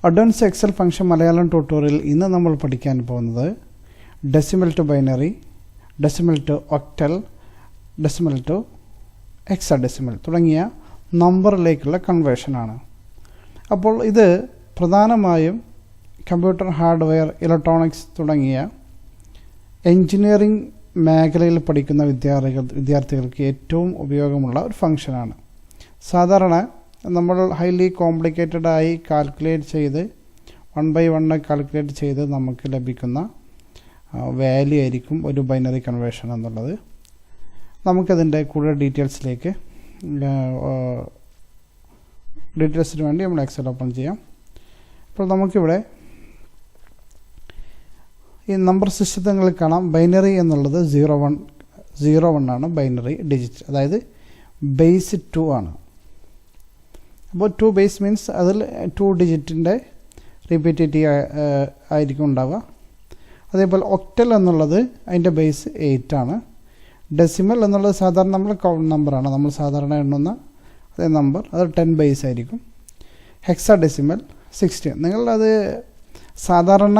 Advance Excel function Malayalam tutorial ഇന്ന് നമ്മൾ പഠിക്കാൻ പോകുന്നത് decimal to binary, decimal to octal, decimal to hexadecimal തുടങ്ങിയ നമ്പറിലേക്കുള്ള കൺവേർഷനാണ്. അപ്പോൾ ഇത് പ്രധാനമായും കമ്പ്യൂട്ടർ ഹാർഡ്വെയർ, ഇലക്ട്രോണിക്സ് തുടങ്ങിയ എൻജിനീയറിംഗ് മേഖലയിൽ പഠിക്കുന്ന വിദ്യാർത്ഥികൾക്ക് ഏറ്റവും ഉപയോഗമുള്ള ഒരു ഫംഗ്ഷനാണ്. സാധാരണ നമ്മൾ ഹൈലി കോംപ്ലിക്കേറ്റഡ് ആയി കാൽക്കുലേറ്റ് ചെയ്ത് 1 by 1 കാൽക്കുലേറ്റ് ചെയ്ത് നമുക്ക് ലഭിക്കുന്ന വാല്യൂ ആയിരിക്കും ഒരു ബൈനറി കൺവേർഷൻ എന്നുള്ളത്. നമുക്കതിൻ്റെ കൂടുതൽ ഡീറ്റെയിൽസിന് വേണ്ടി നമ്മൾ എക്സൽ ഓപ്പൺ ചെയ്യാം. അപ്പോൾ നമുക്കിവിടെ ഈ നമ്പർ സിസ്റ്റങ്ങളിൽ കാണാം, ബൈനറി എന്നുള്ളത് 0 1 ആണ് ബൈനറി ഡിജിറ്റ്, അതായത് ബേസ് 2 ആണ്. അപ്പോൾ 2 ബേസ് മീൻസ് അതിൽ 2 ഡിജിറ്റിൻ്റെ റിപ്പീറ്റേറ്റീവ് ആയിരിക്കും ഉണ്ടാവുക. അതേപോലെ ഒക്ടൽ എന്നുള്ളത് അതിൻ്റെ ബേസ് 8 ആണ്. ഡെസിമൽ എന്നുള്ളത് സാധാരണ നമ്മൾ കൗണ്ട് നമ്പറാണ്, നമ്മൾ സാധാരണ എണ്ണുന്ന അതേ നമ്പർ, അത് 10 ബേസ് ആയിരിക്കും. ഹെക്സാഡെസിമൽ 16. നിങ്ങളത് സാധാരണ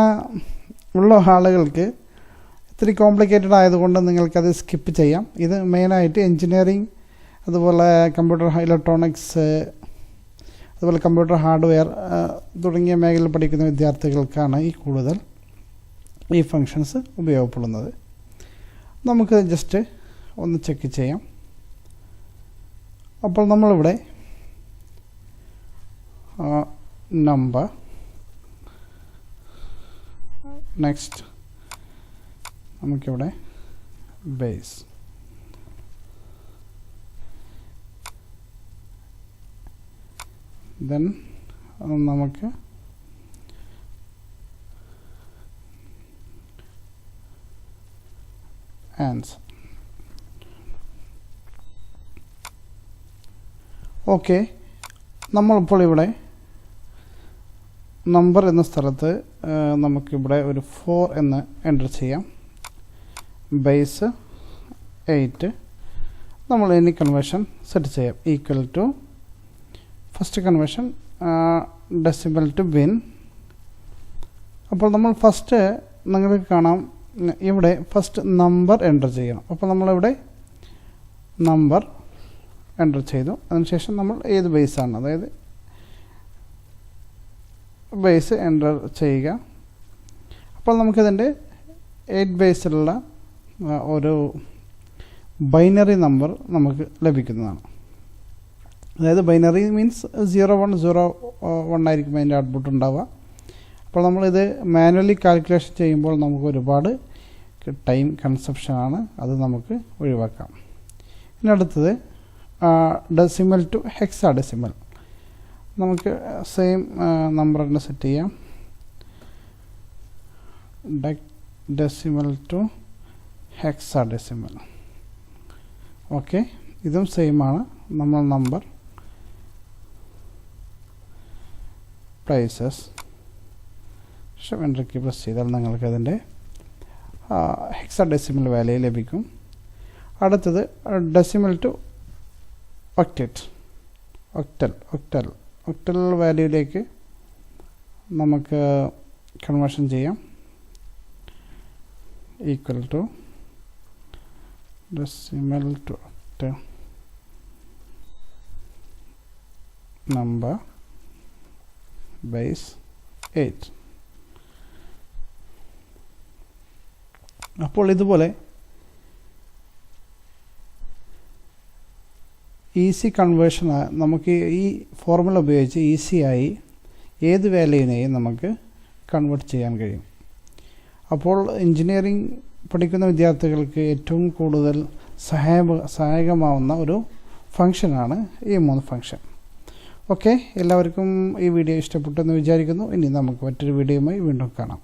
ഉള്ള ആളുകൾക്ക് ഇത്തിരി കോംപ്ലിക്കേറ്റഡ് ആയതുകൊണ്ട് നിങ്ങൾക്കത് സ്കിപ്പ് ചെയ്യാം. ഇത് മെയിനായിട്ട് എൻജിനീയറിംഗ്, അതുപോലെ കമ്പ്യൂട്ടർ ഇലക്ട്രോണിക്സ്, അതുപോലെ കമ്പ്യൂട്ടർ ഹാർഡ്വെയർ തുടങ്ങിയ മേഖലയിൽ പഠിക്കുന്ന വിദ്യാർത്ഥികൾക്കാണ് കൂടുതൽ ഈ ഫങ്ഷൻസ് ഉപയോഗപ്പെടുന്നത്. നമുക്ക് ജസ്റ്റ് ഒന്ന് ചെക്ക് ചെയ്യാം. അപ്പോൾ നമ്മളിവിടെ നമ്പർ, നെക്സ്റ്റ് നമുക്കിവിടെ ബേസ്, ദെൻ നമുക്ക് ആൻസർ. ഓക്കെ, നമ്മളിപ്പോൾ ഇവിടെ നമ്പർ എന്ന സ്ഥലത്ത് നമുക്കിവിടെ ഒരു 4 എന്ന് എൻ്റർ ചെയ്യാം. ബേസ് 8. നമ്മൾ ഇനി കൺവേർഷൻ സെറ്റ് ചെയ്യാം. Equal to first conversion decimal to bin. അപ്പോൾ നമ്മൾ ഫസ്റ്റ് നിങ്ങൾക്ക് കാണാം ഇവിടെ ഫസ്റ്റ് നമ്പർ എൻ്റർ ചെയ്യണം. അപ്പോൾ നമ്മളിവിടെ നമ്പർ എൻ്റർ ചെയ്തു. അതിനുശേഷം നമ്മൾ ഏത് ബേസാണ്, അതായത് ബേസ് എൻ്റർ ചെയ്യുക. അപ്പോൾ നമുക്കിതിൻ്റെ 8 ബേസിലുള്ള ഒരു ബൈനറി നമ്പർ നമുക്ക് ലഭിക്കുന്നതാണ്. അതായത് ബൈനറി മീൻസ് 0 1 0 1 ആയിരിക്കും അതിൻ്റെ ഔട്ട്പുട്ട് ഉണ്ടാവുക. അപ്പോൾ നമ്മളിത് മാനുവലി കാൽക്കുലേഷൻ ചെയ്യുമ്പോൾ നമുക്ക് ഒരുപാട് ടൈം കൺസപ്ഷനാണ്, അത് നമുക്ക് ഒഴിവാക്കാം. ഇനി അടുത്തത് ഡെസിമൽ ടു ഹെക്സാഡെസിമൽ. നമുക്ക് സെയിം നമ്പർ തന്നെ സെറ്റ് ചെയ്യാം. Decimal to hexadecimal. ഓക്കെ, ഇതും സെയിം ആണ്. നമ്മൾ number places enter key press ചെയ്താൽ നിങ്ങൾക്ക് അതിൻ്റെ ഹെക്സാഡെസിമൽ വാല്യൂ ലഭിക്കും. അടുത്തത് ഡെസിമൽ ടു ഒക്ടൽ വാല്യൂയിലേക്ക് നമുക്ക് കൺവേർഷൻ ചെയ്യാം. Equal to decimal to octal number base 8. അപ്പോൾ ഇതുപോലെ ഈസി കൺവേർഷൻ നമുക്ക് ഈ ഫോർമുല ഉപയോഗിച്ച് ഈസിയായി ഏത് വാല്യൂവിനെയും നമുക്ക് കൺവേർട്ട് ചെയ്യാൻ കഴിയും. അപ്പോൾ എൻജിനീയറിംഗ് പഠിക്കുന്ന വിദ്യാർത്ഥികൾക്ക് ഏറ്റവും കൂടുതൽ സഹായകമാവുന്ന ഒരു ഫംഗ്ഷനാണ് ഈ 3 ഫംഗ്ഷൻ. ഓക്കെ, എല്ലാവർക്കും ഈ വീഡിയോ ഇഷ്ടപ്പെട്ടെന്ന് വിചാരിക്കുന്നു. ഇനി നമുക്ക് മറ്റൊരു വീഡിയോയുമായി വീണ്ടും കാണാം.